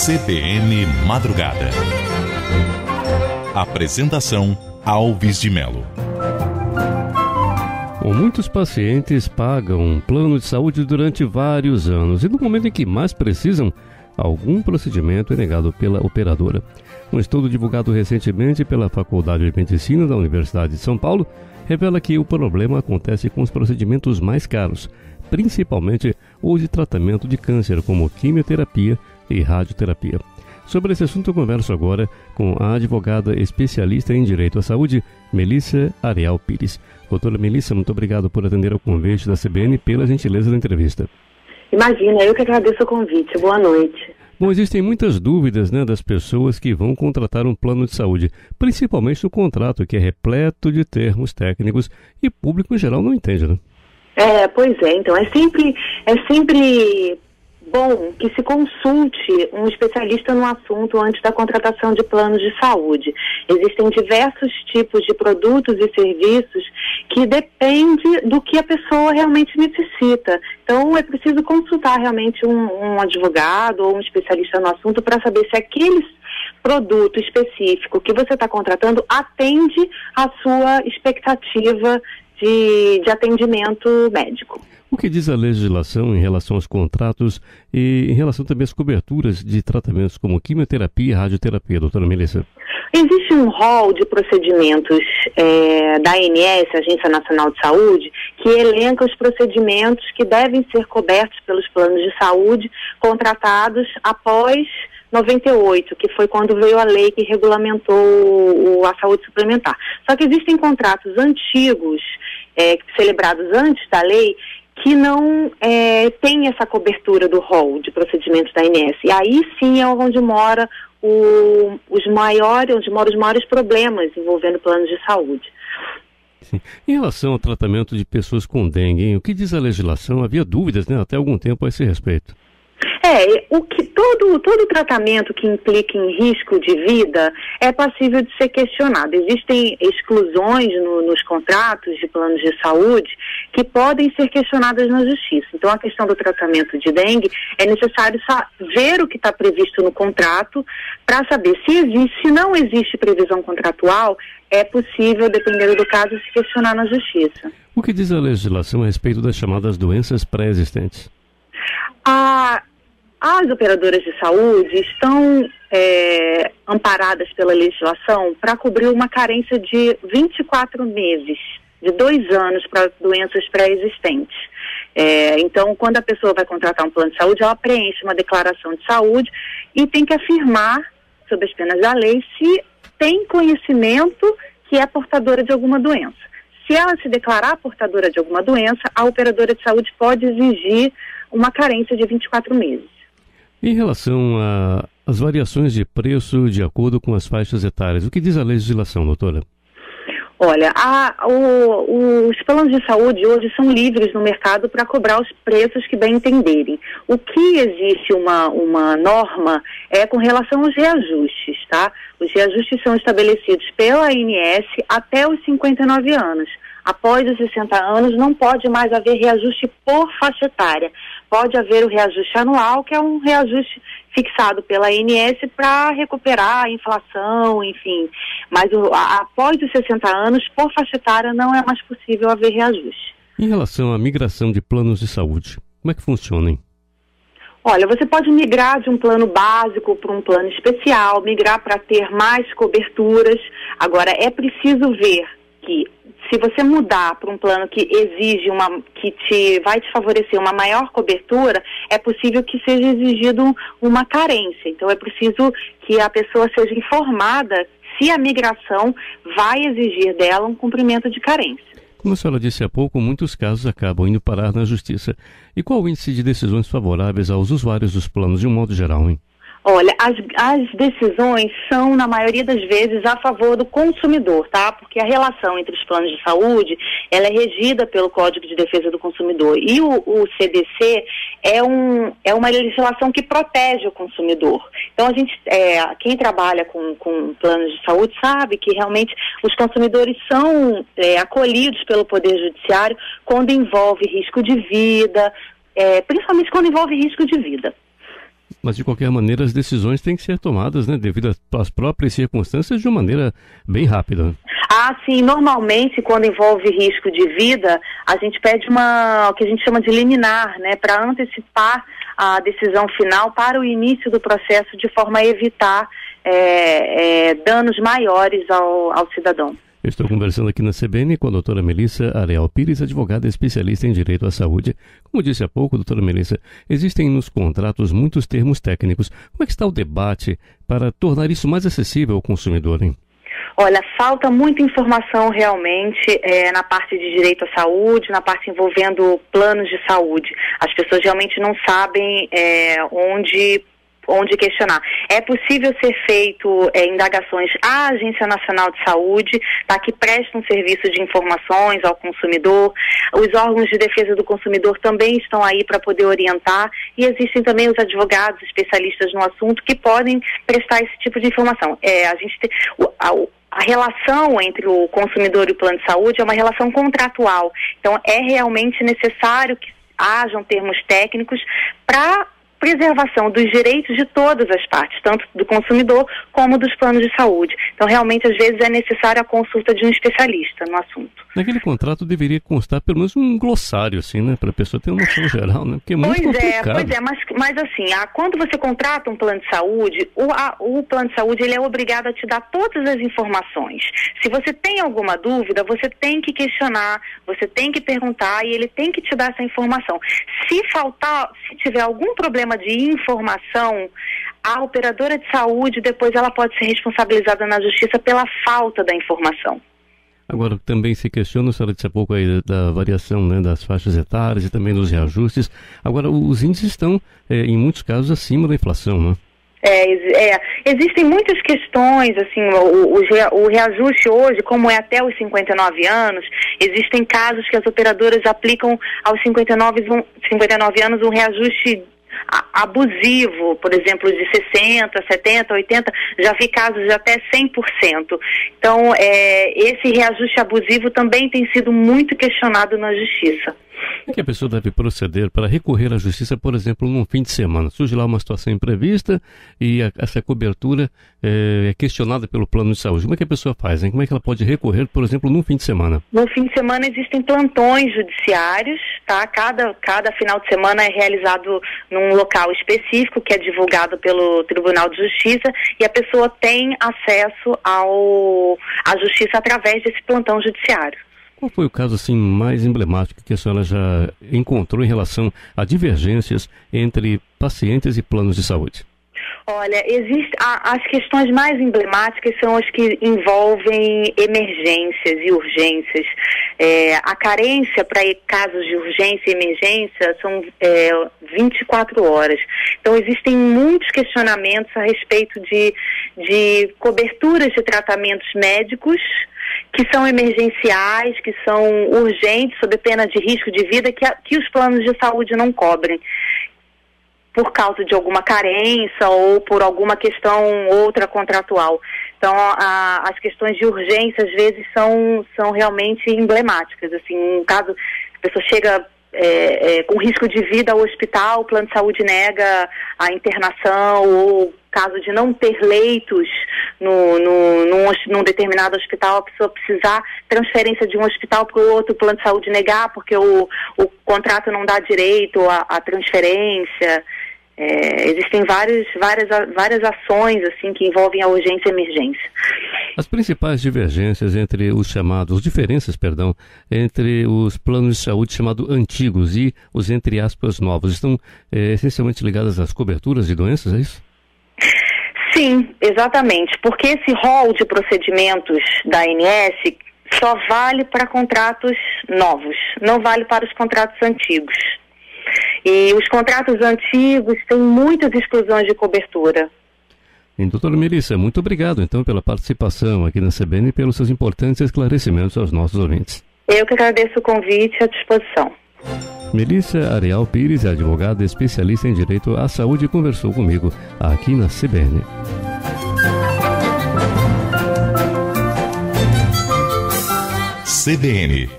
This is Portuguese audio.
CBN Madrugada. Apresentação Alves de Melo. Muitos pacientes pagam um plano de saúde durante vários anos e no momento em que mais precisam, algum procedimento é negado pela operadora. Um estudo divulgado recentemente pela Faculdade de Medicina da Universidade de São Paulo revela que o problema acontece com os procedimentos mais caros, principalmente os de tratamento de câncer, como quimioterapia e radioterapia. Sobre esse assunto eu converso agora com a advogada especialista em Direito à Saúde, Melissa Ariel Pires. Doutora Melissa, muito obrigado por atender ao convite da CBN e pela gentileza da entrevista. Imagina, eu que agradeço o convite. Boa noite. Bom, existem muitas dúvidas, das pessoas que vão contratar um plano de saúde, principalmente no contrato, que é repleto de termos técnicos e o público em geral não entende, né? Pois é. Então, é sempre bom que se consulte um especialista no assunto antes da contratação de planos de saúde. Existem diversos tipos de produtos e serviços que depende do que a pessoa realmente necessita. Então, é preciso consultar realmente um advogado ou um especialista no assunto para saber se aquele produto específico que você está contratando atende à sua expectativa de atendimento médico. O que diz a legislação em relação aos contratos e em relação também às coberturas de tratamentos como quimioterapia e radioterapia, doutora Melissa? Existe um rol de procedimentos da ANS, Agência Nacional de Saúde, que elenca os procedimentos que devem ser cobertos pelos planos de saúde contratados após 98, que foi quando veio a lei que regulamentou a saúde suplementar. Só que existem contratos antigos, celebrados antes da lei, que não tem essa cobertura do rol de procedimentos da ANS. E aí sim é onde moram os maiores problemas envolvendo planos de saúde. Sim. Em relação ao tratamento de pessoas com dengue, o que diz a legislação? Havia dúvidas, até algum tempo a esse respeito. Todo tratamento que implica em risco de vida é passível de ser questionado. Existem exclusões nos contratos de planos de saúde que podem ser questionadas na justiça. Então, a questão do tratamento de dengue é necessário ver o que está previsto no contrato para saber se não existe previsão contratual, é possível, dependendo do caso, se questionar na justiça. O que diz a legislação a respeito das chamadas doenças pré-existentes? As operadoras de saúde estão amparadas pela legislação para cobrir uma carência de 24 meses, de 2 anos para doenças pré-existentes. Então, quando a pessoa vai contratar um plano de saúde, ela preenche uma declaração de saúde e tem que afirmar, sob as penas da lei, se tem conhecimento que é portadora de alguma doença. Se ela se declarar portadora de alguma doença, a operadora de saúde pode exigir uma carência de 24 meses. Em relação às variações de preço de acordo com as faixas etárias, o que diz a legislação, doutora? Olha, os planos de saúde hoje são livres no mercado para cobrar os preços que bem entenderem. O que existe uma norma é com relação aos reajustes, tá? Os reajustes são estabelecidos pela ANS até os 59 anos. Após os 60 anos, não pode mais haver reajuste por faixa etária. Pode haver o reajuste anual, que é um reajuste fixado pela ANS para recuperar a inflação, enfim. Mas após os 60 anos, por faixa etária, não é mais possível haver reajuste. Em relação à migração de planos de saúde, como é que funciona, hein? Olha, você pode migrar de um plano básico para um plano especial, migrar para ter mais coberturas. Agora, é preciso ver que se você mudar para um plano que exige vai te favorecer uma maior cobertura, é possível que seja exigido uma carência. Então é preciso que a pessoa seja informada se a migração vai exigir dela um cumprimento de carência. Como a senhora disse há pouco, muitos casos acabam indo parar na justiça. E qual o índice de decisões favoráveis aos usuários dos planos de um modo geral, hein? Olha, as decisões são, na maioria das vezes, a favor do consumidor, tá? Porque a relação entre os planos de saúde, ela é regida pelo Código de Defesa do Consumidor. E o CDC é uma legislação que protege o consumidor. Então, quem trabalha com planos de saúde sabe que realmente os consumidores são acolhidos pelo Poder Judiciário quando envolve risco de vida, principalmente quando envolve risco de vida. Mas, de qualquer maneira, as decisões têm que ser tomadas, né, devido às próprias circunstâncias, de uma maneira bem rápida. Ah, sim. Normalmente, quando envolve risco de vida, a gente pede o que a gente chama de liminar, né, para antecipar a decisão final para o início do processo, de forma a evitar danos maiores ao cidadão. Eu estou conversando aqui na CBN com a doutora Melissa Areal Pires, advogada especialista em direito à saúde. Como disse há pouco, doutora Melissa, existem nos contratos muitos termos técnicos. Como é que está o debate para tornar isso mais acessível ao consumidor, hein? Olha, falta muita informação realmente na parte de direito à saúde, na parte envolvendo planos de saúde. As pessoas realmente não sabem onde questionar. É possível ser feito indagações à Agência Nacional de Saúde, tá, que presta um serviço de informações ao consumidor. Os órgãos de defesa do consumidor também estão aí para poder orientar, e existem também os advogados especialistas no assunto que podem prestar esse tipo de informação. A gente tem a relação entre o consumidor e o plano de saúde é uma relação contratual. Então, é realmente necessário que hajam termos técnicos para preservação dos direitos de todas as partes, tanto do consumidor como dos planos de saúde. Então, realmente, às vezes, é necessária a consulta de um especialista no assunto. Naquele contrato deveria constar pelo menos um glossário, assim, né? Para a pessoa ter uma noção geral, né? Porque é muito complicado. Mas assim, quando você contrata um plano de saúde, o plano de saúde, ele é obrigado a te dar todas as informações. Se você tem alguma dúvida, você tem que questionar, você tem que perguntar, e ele tem que te dar essa informação. Se tiver algum problema de informação, a operadora de saúde, depois ela pode ser responsabilizada na justiça pela falta da informação. Agora, também se questiona, a senhora disse há pouco aí da variação, né, das faixas etárias e também dos reajustes. Agora, os índices estão, em muitos casos, acima da inflação, né? Existem muitas questões, assim, o reajuste hoje, como é até os 59 anos, existem casos que as operadoras aplicam aos 59 anos um reajuste abusivo, por exemplo, de 60%, 70%, 80%, já vi casos de até 100%. Então, esse reajuste abusivo também tem sido muito questionado na Justiça. Como é que a pessoa deve proceder para recorrer à Justiça, por exemplo, num fim de semana? Surge lá uma situação imprevista e essa cobertura é questionada pelo plano de saúde. Como é que a pessoa faz, hein? Como é que ela pode recorrer, por exemplo, num fim de semana? No fim de semana existem plantões judiciários, tá? Cada final de semana é realizado num local específico, que é divulgado pelo Tribunal de Justiça, e a pessoa tem acesso à Justiça através desse plantão judiciário. Qual foi o caso assim mais emblemático que a senhora já encontrou em relação a divergências entre pacientes e planos de saúde? Olha, as questões mais emblemáticas são as que envolvem emergências e urgências. A carência para casos de urgência e emergência são 24 horas. Então, existem muitos questionamentos a respeito de coberturas de tratamentos médicos que são emergenciais, que são urgentes, sob pena de risco de vida, que os planos de saúde não cobrem, por causa de alguma carência ou por alguma questão outra contratual. Então, as questões de urgência, às vezes, são realmente emblemáticas. Assim, um caso, a pessoa chega com risco de vida ao hospital, o plano de saúde nega a internação, ou caso de não ter leitos num determinado hospital, a pessoa precisar transferência de um hospital para o outro, o plano de saúde negar, porque o contrato não dá direito à transferência. Existem várias ações assim que envolvem a urgência e emergência. As principais diferenças entre os planos de saúde chamados antigos e os, entre aspas, novos, estão essencialmente ligadas às coberturas de doenças, é isso? Sim, exatamente, porque esse rol de procedimentos da ANS só vale para contratos novos, não vale para os contratos antigos. E os contratos antigos têm muitas exclusões de cobertura. Doutora Melissa, muito obrigado então pela participação aqui na CBN e pelos seus importantes esclarecimentos aos nossos ouvintes. Eu que agradeço o convite e à disposição. Melissa Areal Pires, advogada especialista em direito à saúde, conversou comigo aqui na CBN. CBN